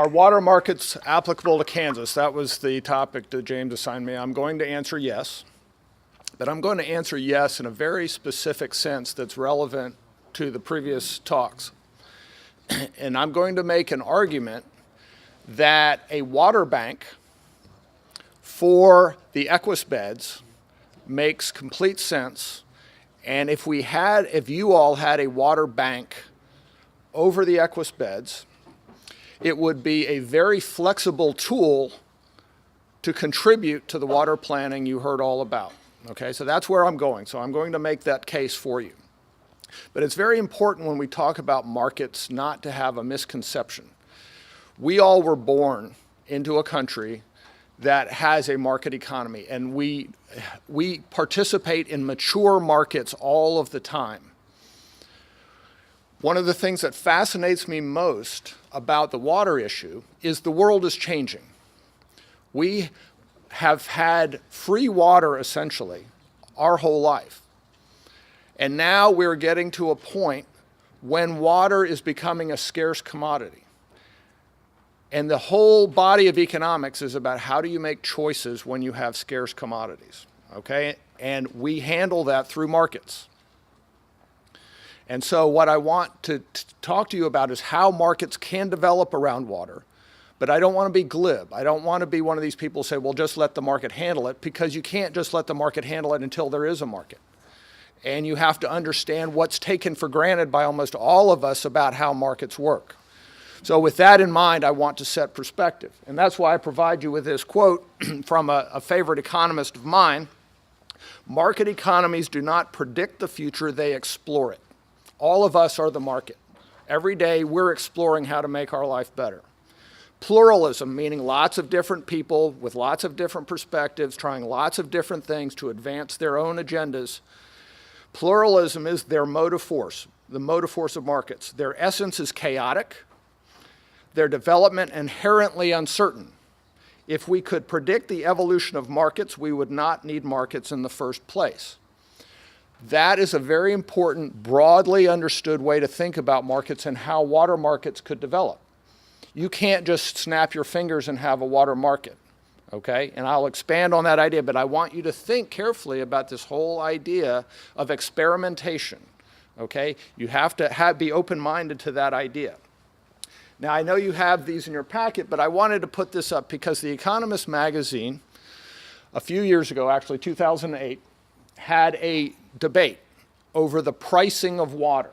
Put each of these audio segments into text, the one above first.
Are water markets applicable to Kansas? That was the topic that James assigned me. I'm going to answer yes, but I'm going to answer yes in a very specific sense that's relevant to the previous talks. And I'm going to make an argument that a water bank for the Equus beds makes complete sense. And if you all had a water bank over the Equus beds, it would be a very flexible tool to contribute to the water planning you heard all about. Okay, so that's where I'm going. So I'm going to make that case for you. But it's very important when we talk about markets not to have a misconception. We all were born into a country that has a market economy, and we participate in mature markets all of the time. One of the things that fascinates me most about the water issue is the world is changing. We have had free water essentially our whole life. And now we're getting to a point when water is becoming a scarce commodity. And the whole body of economics is about how do you make choices when you have scarce commodities, okay? And we handle that through markets. And so what I want to talk to you about is how markets can develop around water, but I don't want to be glib. I don't want to be one of these people who say, well, just let the market handle it, because you can't just let the market handle it until there is a market. And you have to understand what's taken for granted by almost all of us about how markets work. So with that in mind, I want to set perspective. And that's why I provide you with this quote from a favorite economist of mine. Market economies do not predict the future, they explore it. All of us are the market. Every day we're exploring how to make our life better. Pluralism, meaning lots of different people with lots of different perspectives, trying lots of different things to advance their own agendas. Pluralism is their motive force, the motive force of markets. Their essence is chaotic, their development inherently uncertain. If we could predict the evolution of markets, we would not need markets in the first place. That is a very important, broadly understood way to think about markets and how water markets could develop. You can't just snap your fingers and have a water market, okay? And I'll expand on that idea, but I want you to think carefully about this whole idea of experimentation, okay? You have to be open-minded to that idea. Now, I know you have these in your packet, but I wanted to put this up because The Economist magazine, a few years ago, actually 2008, had a debate over the pricing of water,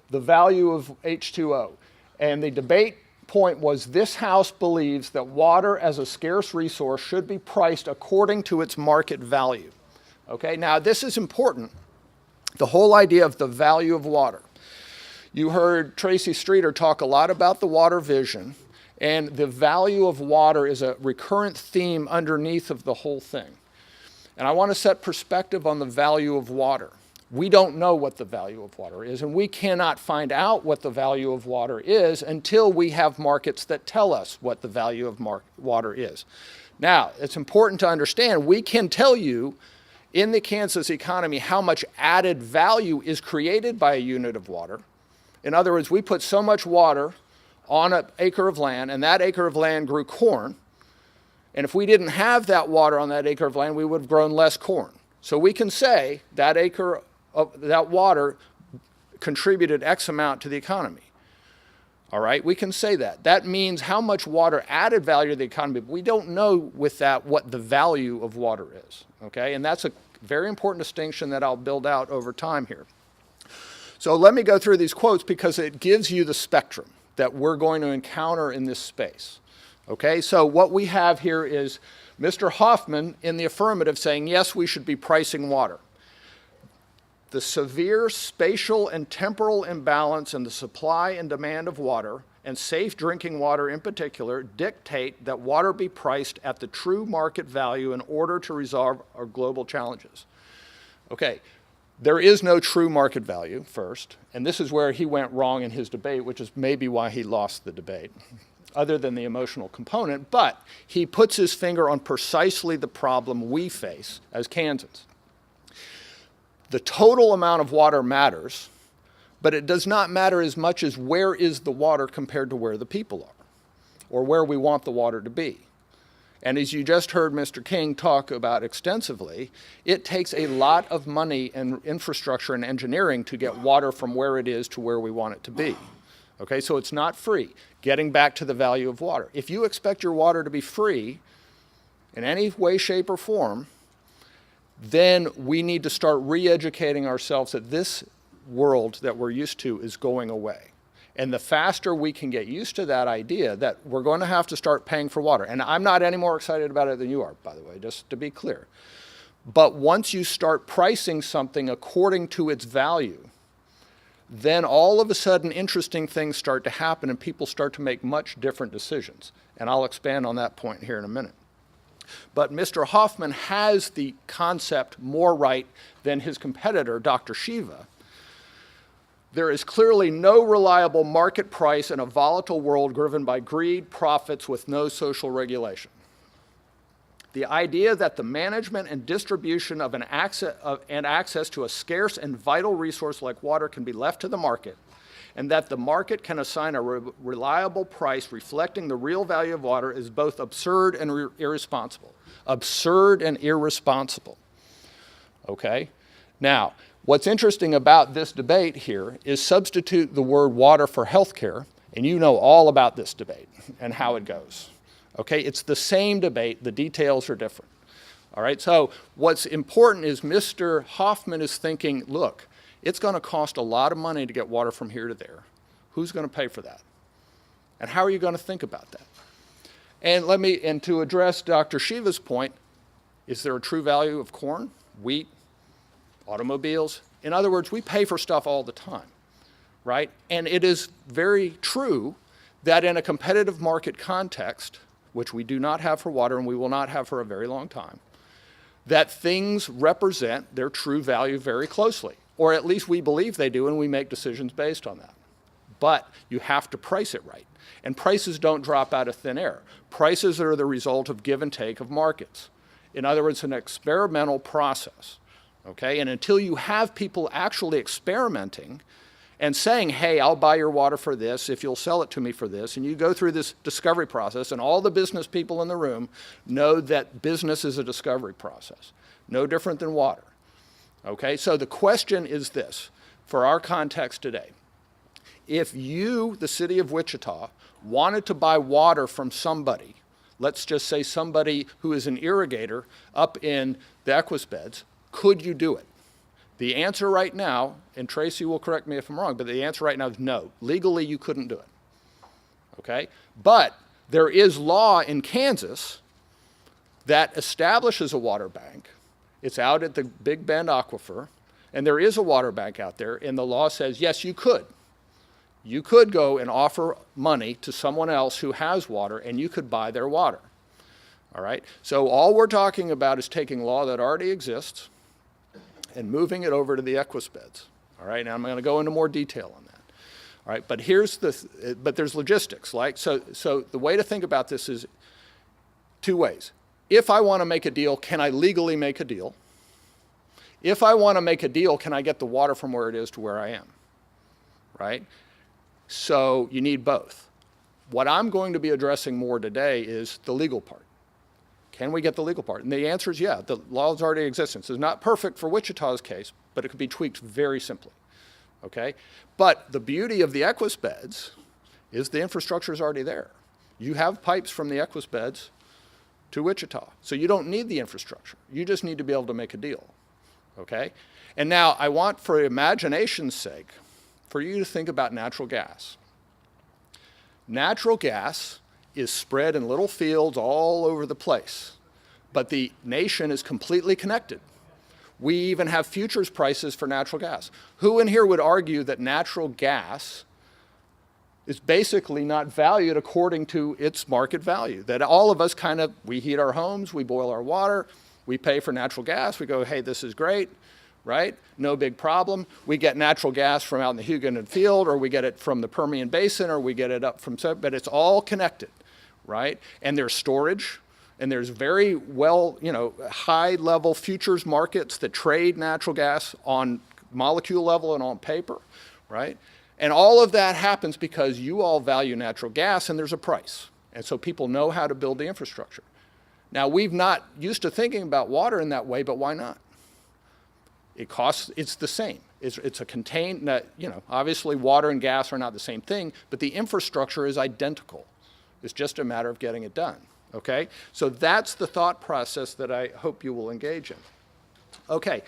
the value of H2O. And the debate point was this House believes that water as a scarce resource should be priced according to its market value. Okay, now this is important, the whole idea of the value of water. You heard Tracy Streeter talk a lot about the water vision, and the value of water is a recurrent theme underneath of the whole thing. And I want to set perspective on the value of water. We don't know what the value of water is, and we cannot find out what the value of water is until we have markets that tell us what the value of water is. Now, it's important to understand we can tell you in the Kansas economy how much added value is created by a unit of water. In other words, we put so much water on an acre of land, and that acre of land grew corn. And if we didn't have that water on that acre of land, we would have grown less corn. So we can say that acre of that water contributed X amount to the economy. All right, we can say that. That means how much water added value to the economy, but we don't know with that what the value of water is. Okay, and that's a very important distinction that I'll build out over time here. So let me go through these quotes because it gives you the spectrum that we're going to encounter in this space. Okay, so what we have here is Mr. Hoffman in the affirmative saying, yes, we should be pricing water. The severe spatial and temporal imbalance in the supply and demand of water, and safe drinking water in particular, dictate that water be priced at the true market value in order to resolve our global challenges. Okay, there is no true market value, first, and this is where he went wrong in his debate, which is maybe why he lost the debate, other than the emotional component, but he puts his finger on precisely the problem we face as Kansans. The total amount of water matters, but it does not matter as much as where is the water compared to where the people are. or where we want the water to be. And as you just heard Mr. King talk about extensively, it takes a lot of money and infrastructure and engineering to get water from where it is to where we want it to be. Okay, so it's not free. Getting back to the value of water. If you expect your water to be free in any way, shape, or form, then we need to start re-educating ourselves that this world that we're used to is going away. And the faster we can get used to that idea that we're going to have to start paying for water. And I'm not any more excited about it than you are, by the way, just to be clear. But once you start pricing something according to its value, then all of a sudden interesting things start to happen and people start to make much different decisions. And I'll expand on that point here in a minute. But Mr. Hoffman has the concept more right than his competitor, Dr. Shiva. There is clearly no reliable market price in a volatile world driven by greed, profits with no social regulation. The idea that the management and distribution of access to a scarce and vital resource like water can be left to the market, and that the market can assign a reliable price reflecting the real value of water is both absurd and irresponsible. Absurd and irresponsible. Okay? Now, what's interesting about this debate here is substitute the word water for healthcare, and you know all about this debate and how it goes. Okay, it's the same debate, the details are different. All right, so what's important is Mr. Hoffman is thinking, look, it's going to cost a lot of money to get water from here to there. Who's going to pay for that? And how are you going to think about that? And to address Dr. Shiva's point, is there a true value of corn, wheat, automobiles? In other words, we pay for stuff all the time, right? And it is very true that in a competitive market context, which we do not have for water and we will not have for a very long time, that things represent their true value very closely, or at least we believe they do and we make decisions based on that. But you have to price it right. And prices don't drop out of thin air. Prices are the result of give and take of markets. In other words, an experimental process. Okay, and until you have people actually experimenting and saying, hey, I'll buy your water for this if you'll sell it to me for this, and you go through this discovery process, and all the business people in the room know that business is a discovery process, no different than water. Okay, so the question is this, for our context today. If you, the city of Wichita, wanted to buy water from somebody, let's just say somebody who is an irrigator up in the Equus beds, could you do it? The answer right now, and Tracy will correct me if I'm wrong, but the answer right now is no. Legally, you couldn't do it. Okay? But there is law in Kansas that establishes a water bank. It's out at the Big Bend Aquifer, and there is a water bank out there, and the law says, yes, you could. You could go and offer money to someone else who has water, and you could buy their water. All right? So all we're talking about is taking law that already exists and moving it over to the Equus beds. All right, now I'm going to go into more detail on that. All right, but but there's logistics. Like, so the way to think about this is two ways. If I want to make a deal, can I legally make a deal? If I want to make a deal, can I get the water from where it is to where I am? Right? So you need both. What I'm going to be addressing more today is the legal part. Can we get the legal part? And the answer is yeah, the law is already in existence. It's not perfect for Wichita's case, but it could be tweaked very simply, okay? But the beauty of the Equus beds is the infrastructure is already there. You have pipes from the Equus beds to Wichita, so you don't need the infrastructure. You just need to be able to make a deal, okay? And now I want, for imagination's sake, for you to think about natural gas. Natural gas is spread in little fields all over the place, but the nation is completely connected. We even have futures prices for natural gas. Who in here would argue that natural gas is basically not valued according to its market value? That all of us we heat our homes, we boil our water, we pay for natural gas, we go, hey, this is great, right? No big problem. We get natural gas from out in the Hugonon field, or we get it from the Permian Basin, or we get it up from, but it's all connected. Right? And there's storage, and there's very high-level futures markets that trade natural gas on molecule level and on paper, right? And all of that happens because you all value natural gas, and there's a price. And so people know how to build the infrastructure. Now, we've not used to thinking about water in that way, but why not? It's the same. It's a contained, obviously water and gas are not the same thing, but the infrastructure is identical. It's just a matter of getting it done, okay? So that's the thought process that I hope you will engage in. Okay,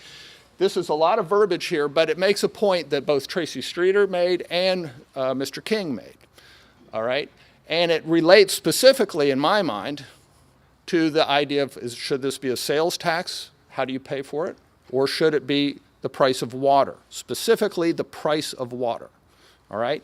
this is a lot of verbiage here, but it makes a point that both Tracy Streeter made and Mr. King made, all right? And it relates specifically, in my mind, to the idea of should this be a sales tax? How do you pay for it? Or should it be the price of water, specifically the price of water, all right?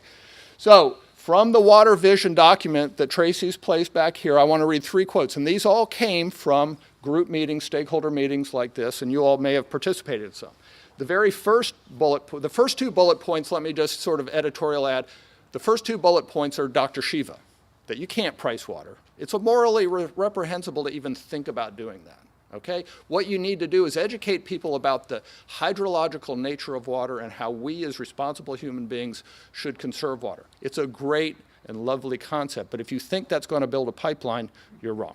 So from the Water Vision document that Tracy's placed back here, I want to read 3 quotes, and these all came from group meetings, stakeholder meetings like this, and you all may have participated in some. The very first the first 2 bullet points, let me just sort of editorial add, the first 2 bullet points are Dr. Shiva, that you can't price water. It's morally reprehensible to even think about doing that. Okay? What you need to do is educate people about the hydrological nature of water and how we as responsible human beings should conserve water. It's a great and lovely concept, but if you think that's going to build a pipeline, you're wrong.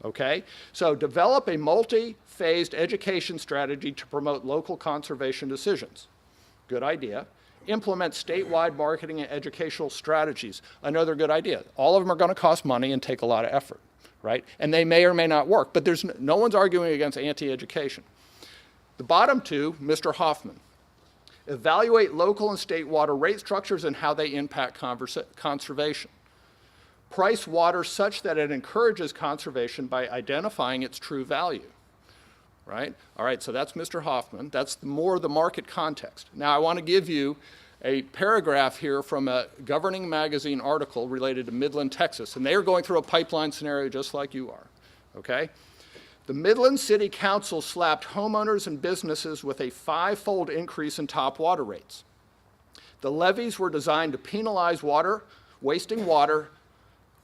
Okay? So develop a multi-phased education strategy to promote local conservation decisions. Good idea. Implement statewide marketing and educational strategies. Another good idea. All of them are going to cost money and take a lot of effort. Right? And they may or may not work, but there's no one's arguing against anti-education. The bottom 2, Mr. Hoffman. Evaluate local and state water rate structures and how they impact conservation. Price water such that it encourages conservation by identifying its true value. Right? All right, so that's Mr. Hoffman. That's more the market context. Now I want to give you a paragraph here from a Governing Magazine article related to Midland, Texas, and they are going through a pipeline scenario just like you are, okay? The Midland City Council slapped homeowners and businesses with a 5-fold increase in top water rates. The levies were designed to penalize wasting water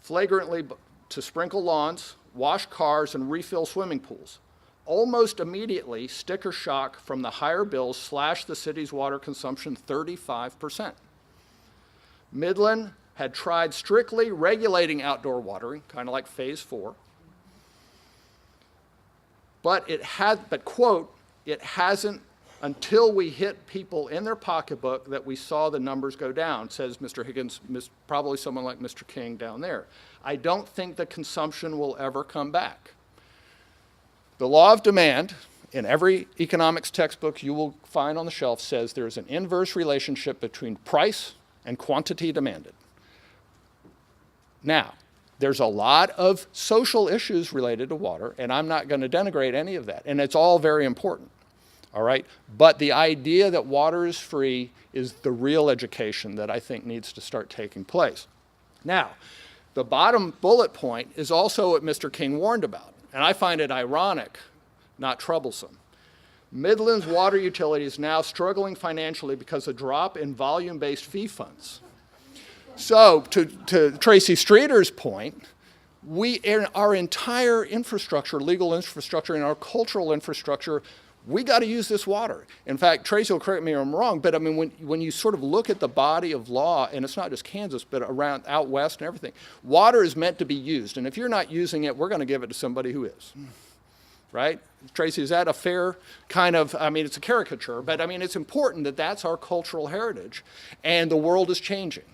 flagrantly to sprinkle lawns, wash cars, and refill swimming pools. Almost immediately, sticker shock from the higher bills slashed the city's water consumption 35%. Midland had tried strictly regulating outdoor watering, kind of like phase 4. But quote, it hasn't until we hit people in their pocketbook that we saw the numbers go down, says Mr. Higgins, probably someone like Mr. King down there. I don't think the consumption will ever come back. The law of demand, in every economics textbook you will find on the shelf, says there's an inverse relationship between price and quantity demanded. Now, there's a lot of social issues related to water, and I'm not going to denigrate any of that, and it's all very important, all right? But the idea that water is free is the real education that I think needs to start taking place. Now, the bottom bullet point is also what Mr. King warned about. And I find it ironic, not troublesome. Midland's water utility is now struggling financially because of a drop in volume-based fee funds. So to Tracy Streeter's point, our entire infrastructure, legal infrastructure, and our cultural infrastructure, we got to use this water. In fact, Tracy will correct me if I'm wrong, but I mean, when you sort of look at the body of law, and it's not just Kansas, but around out west and everything, water is meant to be used. And if you're not using it, we're going to give it to somebody who is. Right? Tracy, is that a fair kind of, I mean, it's a caricature, but I mean, it's important that that's our cultural heritage. And the world is changing.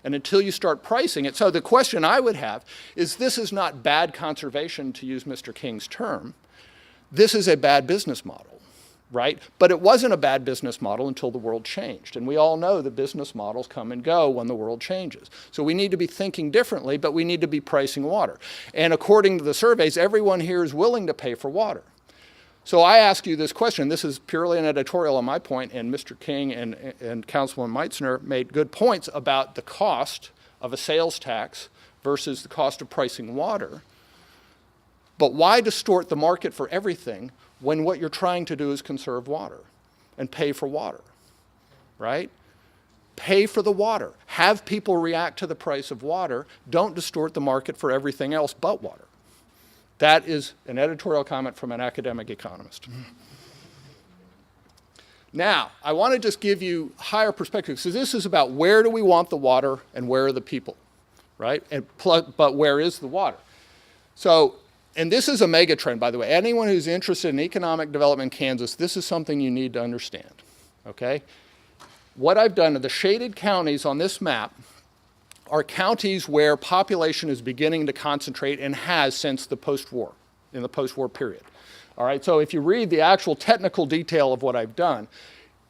And until you start pricing it, so the question I would have is, this is not bad conservation, to use Mr. King's term. This is a bad business model. Right? But it wasn't a bad business model until the world changed. And we all know that business models come and go when the world changes. So we need to be thinking differently, but we need to be pricing water. And according to the surveys, everyone here is willing to pay for water. So I ask you this question. This is purely an editorial on my point, and Mr. King and Councilman Meitzner made good points about the cost of a sales tax versus the cost of pricing water. But why distort the market for everything when what you're trying to do is conserve water and pay for water, right? Pay for the water. Have people react to the price of water. Don't distort the market for everything else but water. That is an editorial comment from an academic economist. Now, I want to just give you higher perspective. So this is about where do we want the water and where are the people, right? But where is the water? So, and this is a mega trend, by the way. Anyone who's interested in economic development in Kansas, this is something you need to understand, okay? What I've done, the shaded counties on this map are counties where population is beginning to concentrate and has since the post-war, in the post-war period. All right, so if you read the actual technical detail of what I've done,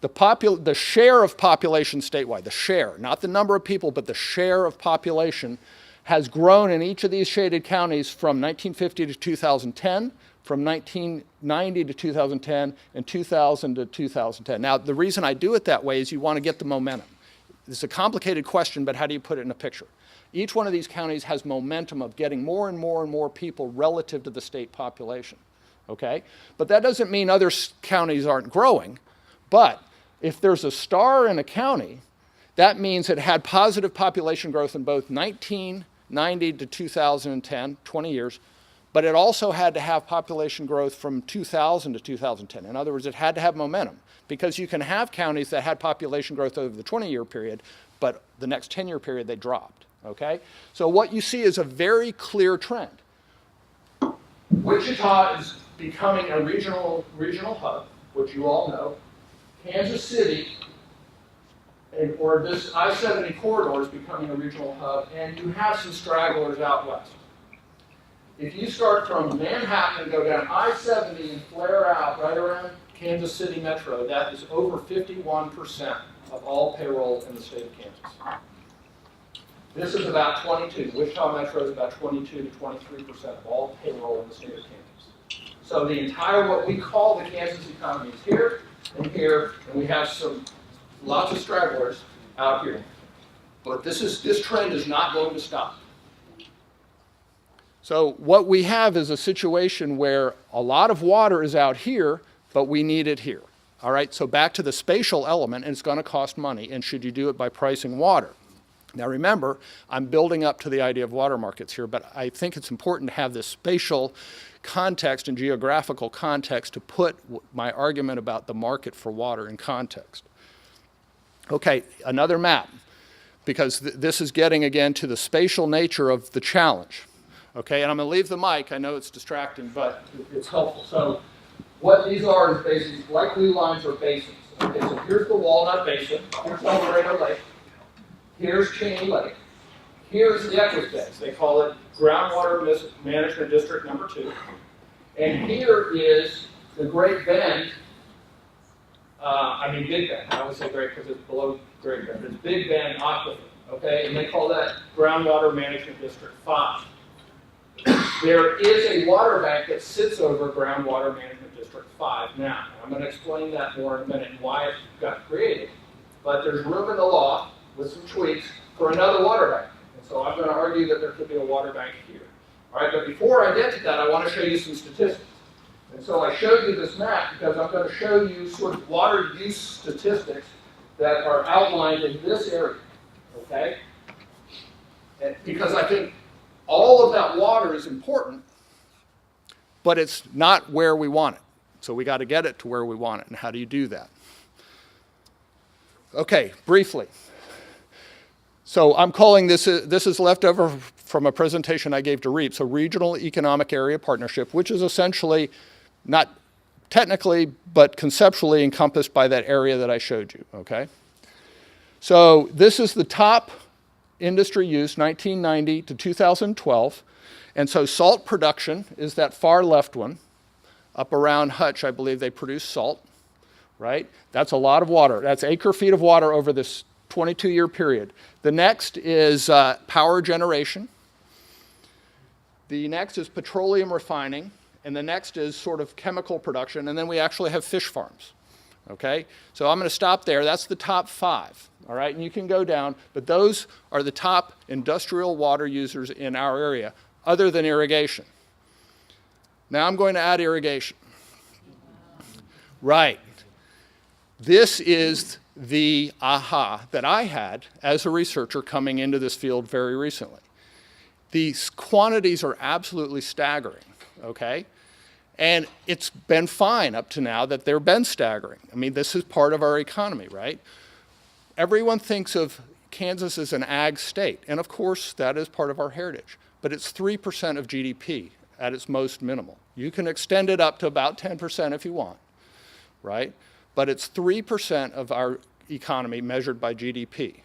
the share of population statewide, the share, not the number of people, but the share of population has grown in each of these shaded counties from 1950 to 2010, from 1990 to 2010, and 2000 to 2010. Now, the reason I do it that way is you want to get the momentum. It's a complicated question, but how do you put it in a picture? Each one of these counties has momentum of getting more and more and more people relative to the state population, okay? But that doesn't mean other counties aren't growing. But if there's a star in a county, that means it had positive population growth in both 1990 to 2010, 20 years, but it also had to have population growth from 2000 to 2010. In other words, it had to have momentum, because you can have counties that had population growth over the 20-year period, but the next 10-year period they dropped, okay? So what you see is a very clear trend. Wichita is becoming a regional hub, which you all know. Kansas City, or this I-70 corridor is becoming a regional hub, and you have some stragglers out west. If you start from Manhattan and go down I-70 and flare out right around Kansas City Metro, that is over 51% of all payroll in the state of Kansas. This is about 22. Wichita Metro is about 22 to 23% of all payroll in the state of Kansas. So the entire, what we call the Kansas economy is here, and we have lots of stragglers out here. But this trend is not going to stop. So what we have is a situation where a lot of water is out here, but we need it here. All right, so back to the spatial element, and it's going to cost money, and should you do it by pricing water? Now remember, I'm building up to the idea of water markets here, but I think it's important to have this spatial context and geographical context to put my argument about the market for water in context. Okay, another map, because this is getting again to the spatial nature of the challenge. Okay, and I'm going to leave the mic. I know it's distracting, but it's helpful. So what these are is basically, light blue lines are basins. Okay, so here's the Walnut Basin. Here's El Dorado Lake. Here's Cheney Lake. Here's the Equifax. They call it Groundwater Management District Number 2. And here is the Great Bend. Big Bend. I always say Great because it's below Great Bend. It's Big Bend Aquifer. Okay, and they call that Groundwater Management District 5. There is a water bank that sits over Groundwater Management District 5 now. I'm going to explain that more in a minute and why it got created. But there's room in the law with some tweaks for another water bank. And so I'm going to argue that there could be a water bank here. All right, but before I get to that, I want to show you some statistics. And so I showed you this map because I'm going to show you sort of water use statistics that are outlined in this area. Okay? And because I think all of that water is important, but it's not where we want it. So we got to get it to where we want it. And how do you do that? Okay, briefly. So I'm calling this is leftover from a presentation I gave to REAP, so Regional Economic Area Partnership, which is essentially not technically, but conceptually encompassed by that area that I showed you, okay? So this is the top industry use, 1990 to 2012. And so salt production is that far left one. Up around Hutch, I believe they produce salt, right? That's a lot of water. That's acre feet of water over this 22-year period. The next is power generation. The next is petroleum refining. And the next is sort of chemical production. And then we actually have fish farms. Okay? So I'm going to stop there. That's the top 5. All right? And you can go down. But those are the top industrial water users in our area, other than irrigation. Now I'm going to add irrigation. Right. This is the aha that I had as a researcher coming into this field very recently. These quantities are absolutely staggering, okay? And it's been fine up to now that they've been staggering. I mean, this is part of our economy, right? Everyone thinks of Kansas is an ag state, and of course that is part of our heritage, but it's 3% of GDP at its most minimal. You can extend it up to about 10% if you want, right? But it's 3% of our economy measured by GDP.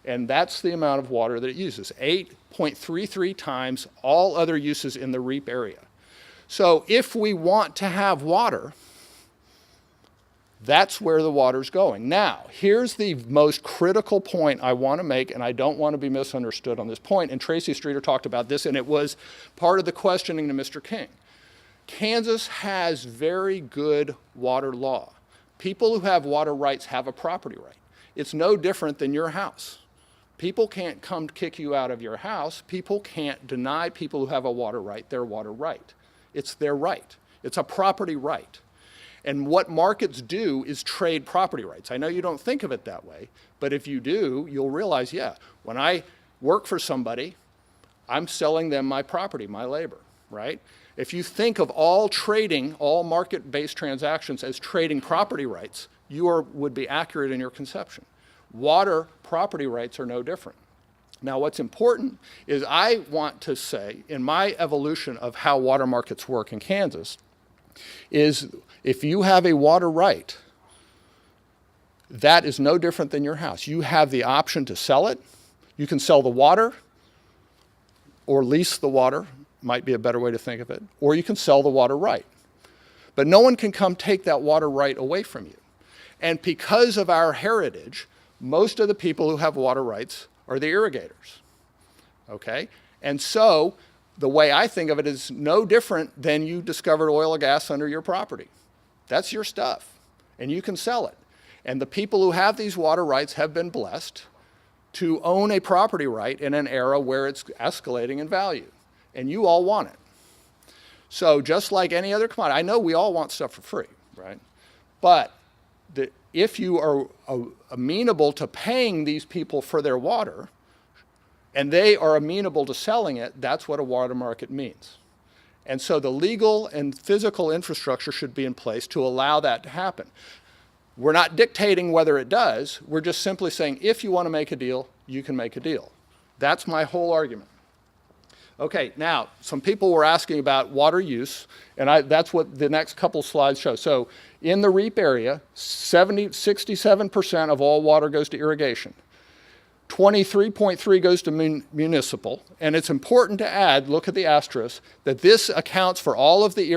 And that's the amount of water that it uses, 8.33 times all other uses in the REAP area. So if we want to have water, that's where the water's going. Now, here's the most critical point I want to make, and I don't want to be misunderstood on this point, and Tracy Streeter talked about this, and it was part of the questioning to Mr. King. Kansas has very good water law. People who have water rights have a property right. It's no different than your house. People can't come kick you out of your house. People can't deny people who have a water right their water right. It's their right. It's a property right. And what markets do is trade property rights. I know you don't think of it that way, but if you do, you'll realize, yeah, when I work for somebody, I'm selling them my property, my labor, right? If you think of all trading, all market-based transactions as trading property rights, you would be accurate in your conception. Water property rights are no different. Now, what's important is I want to say, in my evolution of how water markets work in Kansas, is if you have a water right, that is no different than your house. You have the option to sell it. You can sell the water or lease the water, might be a better way to think of it, or you can sell the water right. But no one can come take that water right away from you. And because of our heritage, most of the people who have water rights are the irrigators, okay? And so the way I think of it is no different than you discovered oil or gas under your property. That's your stuff, and you can sell it. And the people who have these water rights have been blessed to own a property right in an era where it's escalating in value, and you all want it. So just like any other commodity, I know we all want stuff for free, right? But if you are amenable to paying these people for their water, and they are amenable to selling it, that's what a water market means. And so the legal and physical infrastructure should be in place to allow that to happen. We're not dictating whether it does, we're just simply saying if you want to make a deal, you can make a deal. That's my whole argument. Okay, now, some people were asking about water use, and that's what the next couple slides show. So in the REAP area, 67% of all water goes to irrigation. 23.3 goes to municipal, and it's important to add, look at the asterisk, that this accounts for all of the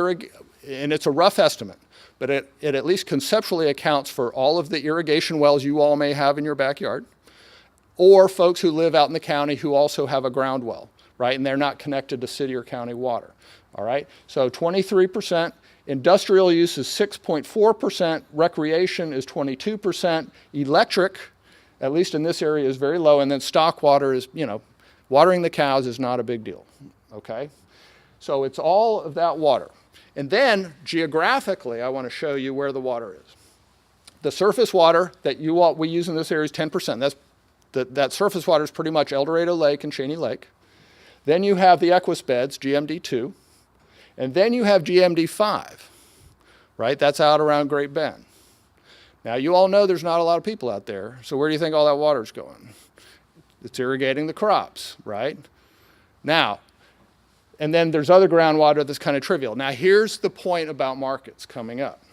and it's a rough estimate, but it at least conceptually accounts for all of the irrigation wells you all may have in your backyard, or folks who live out in the county who also have a ground well, right? And they're not connected to city or county water, all right? So 23%, industrial use is 6.4%, recreation is 22%, electric, at least in this area, is very low, and then stock water is, watering the cows is not a big deal, okay? So it's all of that water. And then, geographically, I want to show you where the water is. The surface water that we use in this area is 10%. That surface water is pretty much El Dorado Lake and Cheney Lake. Then you have the Equus beds, GMD2, and then you have GMD5, right? That's out around Great Bend. Now, you all know there's not a lot of people out there, so where do you think all that water's going? It's irrigating the crops, right? Now, and then there's other groundwater that's kind of trivial. Now, here's the point about markets coming up.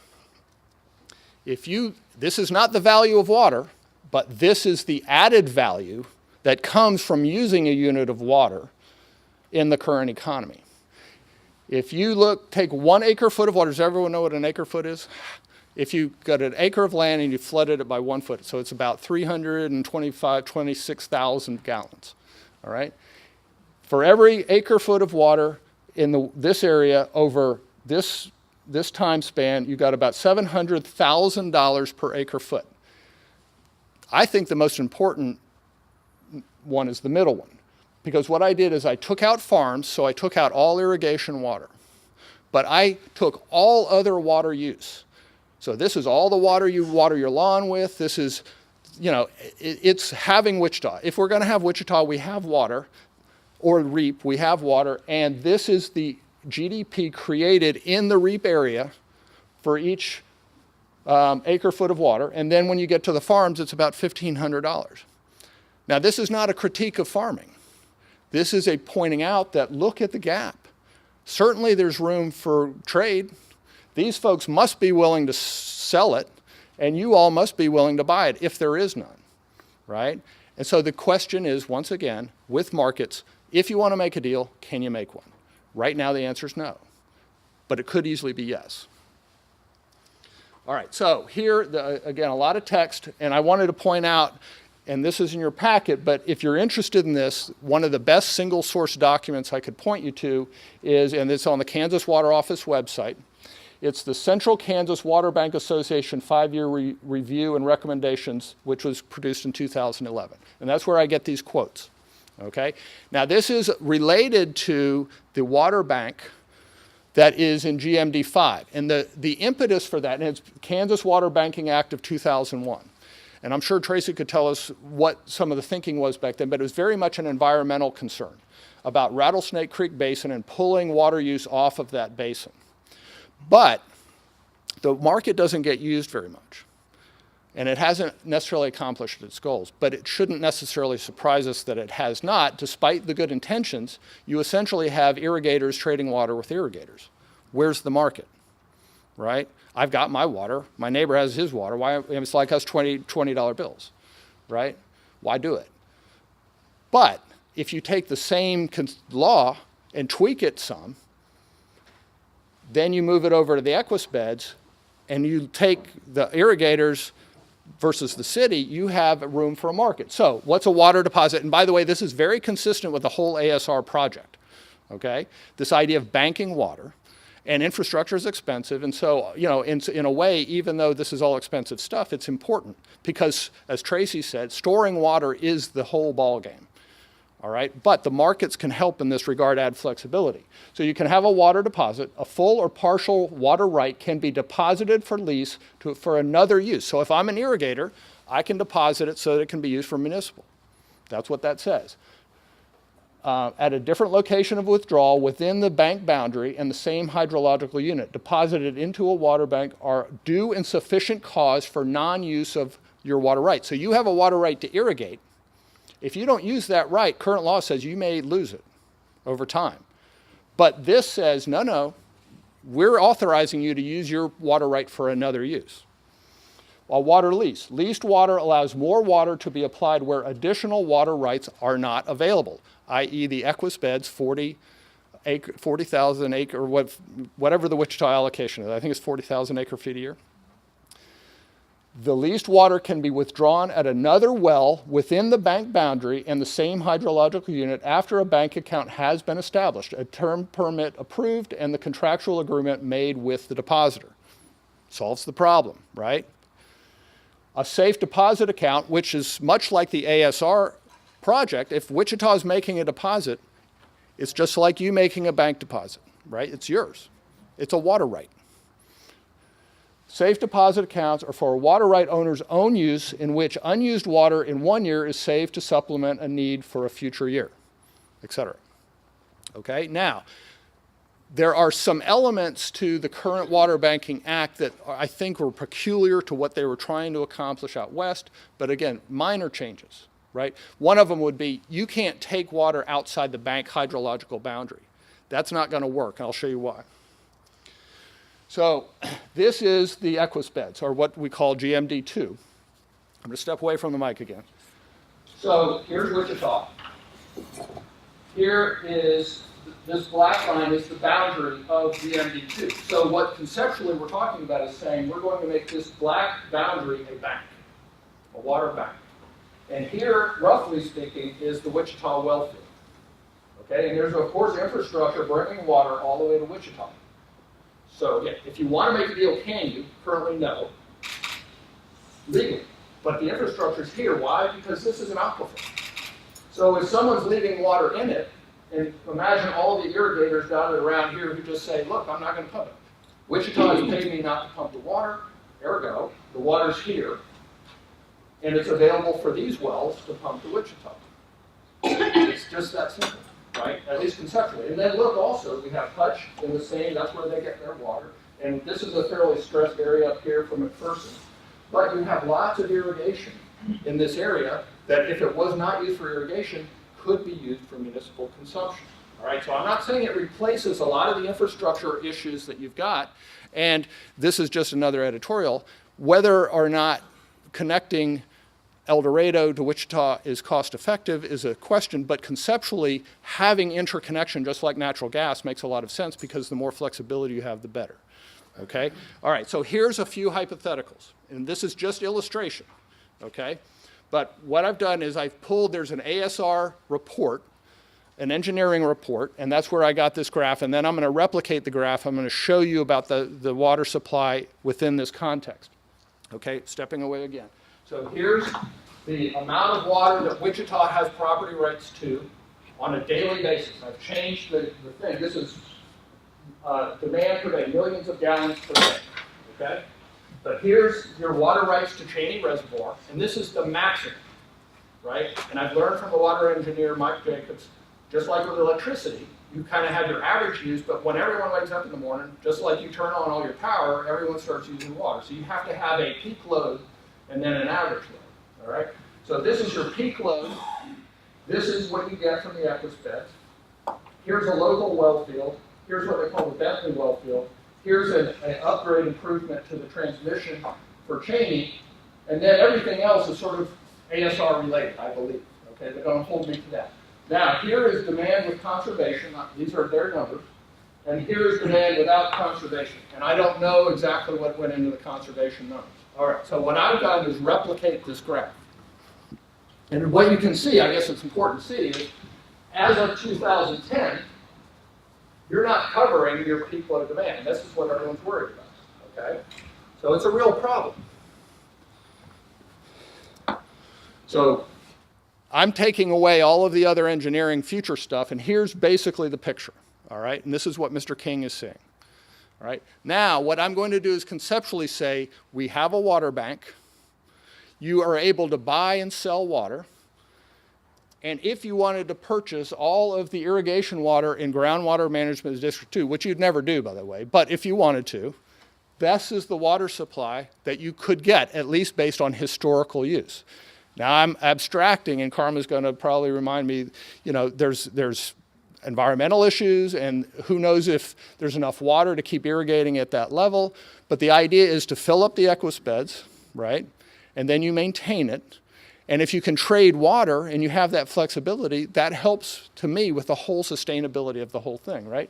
This is not the value of water, but this is the added value that comes from using a unit of water in the current economy. If you take 1 acre foot of water, does everyone know what an acre foot is? If you got an acre of land and you flooded it by 1 foot, so it's about 26,000 gallons, all right? For every acre foot of water in this area over this time span, you got about $700,000 per acre foot. I think the most important one is the middle one, because what I did is I took out farms, so I took out all irrigation water, but I took all other water use. So this is all the water you water your lawn with. This is, it's having Wichita. If we're going to have Wichita, we have water, or REAP, we have water, and this is the GDP created in the REAP area for each acre foot of water. And then when you get to the farms, it's about $1,500. Now, this is not a critique of farming. This is a pointing out that look at the gap. Certainly there's room for trade. These folks must be willing to sell it, and you all must be willing to buy it if there is none, right? And so the question is, once again, with markets, if you want to make a deal, can you make one? Right now the answer is no, but it could easily be yes. All right, so here, again, a lot of text, and I wanted to point out, and this is in your packet, but if you're interested in this, one of the best single source documents I could point you to is, and it's on the Kansas Water Office website, it's the Central Kansas Water Bank Association 5-year review and recommendations, which was produced in 2011. And that's where I get these quotes, okay? Now this is related to the water bank that is in GMD 5. And the impetus for that, and it's Kansas Water Banking Act of 2001. And I'm sure Tracy could tell us what some of the thinking was back then, but it was very much an environmental concern about Rattlesnake Creek Basin and pulling water use off of that basin. But the market doesn't get used very much. And it hasn't necessarily accomplished its goals, but it shouldn't necessarily surprise us that it has not. Despite the good intentions, you essentially have irrigators trading water with irrigators. Where's the market, right? I've got my water, my neighbor has his water. Why? It's like us $20 bills, right? Why do it? But if you take the same law and tweak it some, then you move it over to the equus beds and you take the irrigators versus the city, you have room for a market. So what's a water deposit? And by the way, this is very consistent with the whole ASR project, okay? This idea of banking water, and infrastructure is expensive. And so, you know, in a way, even though this is all expensive stuff, it's important because, as Tracy said, storing water is the whole ballgame. All right, but the markets can help in this regard, add flexibility. So you can have a water deposit, a full or partial water right can be deposited for lease for another use. So if I'm an irrigator, I can deposit it so that it can be used for municipal. That's what that says. At a different location of withdrawal within the bank boundary and the same hydrological unit, deposited into a water bank are due and sufficient cause for non-use of your water right. So you have a water right to irrigate. If you don't use that right, current law says you may lose it over time. But this says, no, we're authorizing you to use your water right for another use. A water lease. Leased water allows more water to be applied where additional water rights are not available, i.e. the equus beds, 40,000 acre, or whatever the Wichita allocation is. I think it's 40,000 acre feet a year. The leased water can be withdrawn at another well within the bank boundary and the same hydrological unit after a bank account has been established, a term permit approved, and the contractual agreement made with the depositor. Solves the problem, right? A safe deposit account, which is much like the ASR project, if Wichita is making a deposit, it's just like you making a bank deposit, right? It's yours. It's a water right. Safe deposit accounts are for a water right owner's own use in which unused water in 1 year is saved to supplement a need for a future year, et cetera. Okay, now, there are some elements to the current Water Banking Act that I think were peculiar to what they were trying to accomplish out west, but again, minor changes, right? One of them would be you can't take water outside the bank hydrological boundary. That's not going to work, and I'll show you why. So this is the equus beds, or what we call GMD2. I'm going to step away from the mic again. So here's Wichita. Here is, this black line is the boundary of GMD2. So what conceptually we're talking about is saying we're going to make this black boundary a bank, a water bank. And here, roughly speaking, is the Wichita well field. Okay, and there's, of course, infrastructure bringing water all the way to Wichita. So yeah, if you want to make a deal, can you? Currently, no. Legally. But the infrastructure is here. Why? Because this is an aquifer. So if someone's leaving water in it, and imagine all the irrigators dotted around here who just say, look, I'm not going to pump it. Wichita has paid me not to pump the water. Ergo, the water's here. And it's available for these wells to pump to Wichita. It's just that simple. Right? At least conceptually. And then look also, we have Hutch in the same, that's where they get their water. And this is a fairly stressed area up here from McPherson. But you have lots of irrigation in this area that if it was not used for irrigation, could be used for municipal consumption. All right, so I'm not saying it replaces a lot of the infrastructure issues that you've got, and this is just another editorial. Whether or not connecting El Dorado to Wichita is cost effective is a question, but conceptually having interconnection just like natural gas makes a lot of sense because the more flexibility you have, the better. Okay? All right, so here's a few hypotheticals, and this is just illustration. Okay? But what I've done is I've pulled, there's an ASR report, an engineering report, and that's where I got this graph, and then I'm going to replicate the graph. I'm going to show you about the water supply within this context. Okay, stepping away again. So here's the amount of water that Wichita has property rights to on a daily basis. I've changed the thing. This is demand per day, millions of gallons per day. Okay? But here's your water rights to Cheney Reservoir, and this is the maximum, right? And I've learned from the water engineer, Mike Jacobs, just like with electricity, you kind of have your average use, but when everyone wakes up in the morning, just like you turn on all your power, everyone starts using water. So you have to have a peak load and then an average load, all right? So this is your peak load. This is what you get from the Equus-beds. Here's a local well field. Here's what they call the Bentley well field. Here's an upgrade improvement to the transmission for Cheney, and then everything else is sort of ASR related, I believe. Okay, they're going to hold me to that. Now, here is demand with conservation. These are their numbers. And here is demand without conservation. And I don't know exactly what went into the conservation numbers. All right, so what I've done is replicate this graph. And what you can see, I guess it's important to see, is as of 2010, you're not covering your peak load demand. This is what everyone's worried about. Okay? So it's a real problem. So I'm taking away all of the other engineering future stuff, and here's basically the picture, all right? And this is what Mr. King is saying, all right? Now, what I'm going to do is conceptually say, we have a water bank. You are able to buy and sell water. And if you wanted to purchase all of the irrigation water in groundwater management district 2, which you'd never do, by the way, but if you wanted to, this is the water supply that you could get, at least based on historical use. Now I'm abstracting, and Karma's going to probably remind me, you know, there's environmental issues, and who knows if there's enough water to keep irrigating at that level. But the idea is to fill up the Equus-beds, right? And then you maintain it. And if you can trade water and you have that flexibility, that helps to me with the whole sustainability of the whole thing, right?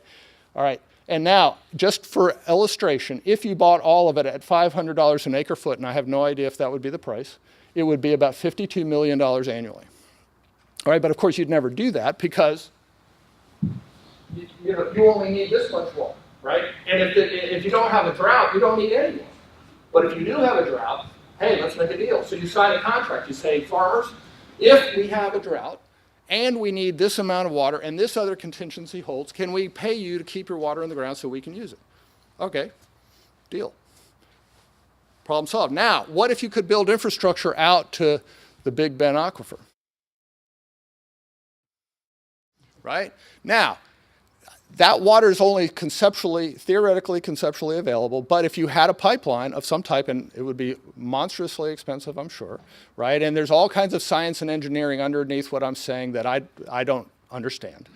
All right. And now, just for illustration, if you bought all of it at $500 an acre foot, and I have no idea if that would be the price, it would be about $52 million annually. All right, but of course you'd never do that because you only need this much water, right? And if you don't have a drought, you don't need any water. But if you do have a drought, hey, let's make a deal. So you sign a contract. You say, farmers, if we have a drought and we need this amount of water and this other contingency holds, can we pay you to keep your water in the ground so we can use it? Okay, deal. Problem solved. Now, what if you could build infrastructure out to the Big Bend aquifer? Right? Now, that water is only theoretically conceptually available, but if you had a pipeline of some type, and it would be monstrously expensive, I'm sure, right? And there's all kinds of science and engineering underneath what I'm saying that I don't understand.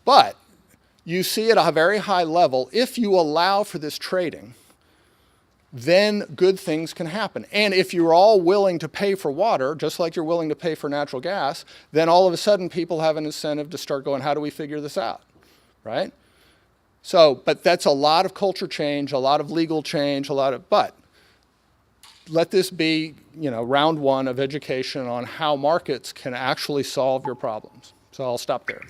But you see at a very high level, if you allow for this trading, then good things can happen. And if you're all willing to pay for water, just like you're willing to pay for natural gas, then all of a sudden people have an incentive to start going, how do we figure this out, right? So, but that's a lot of culture change, a lot of legal change, but let this be, you know, round one of education on how markets can actually solve your problems. So I'll stop there.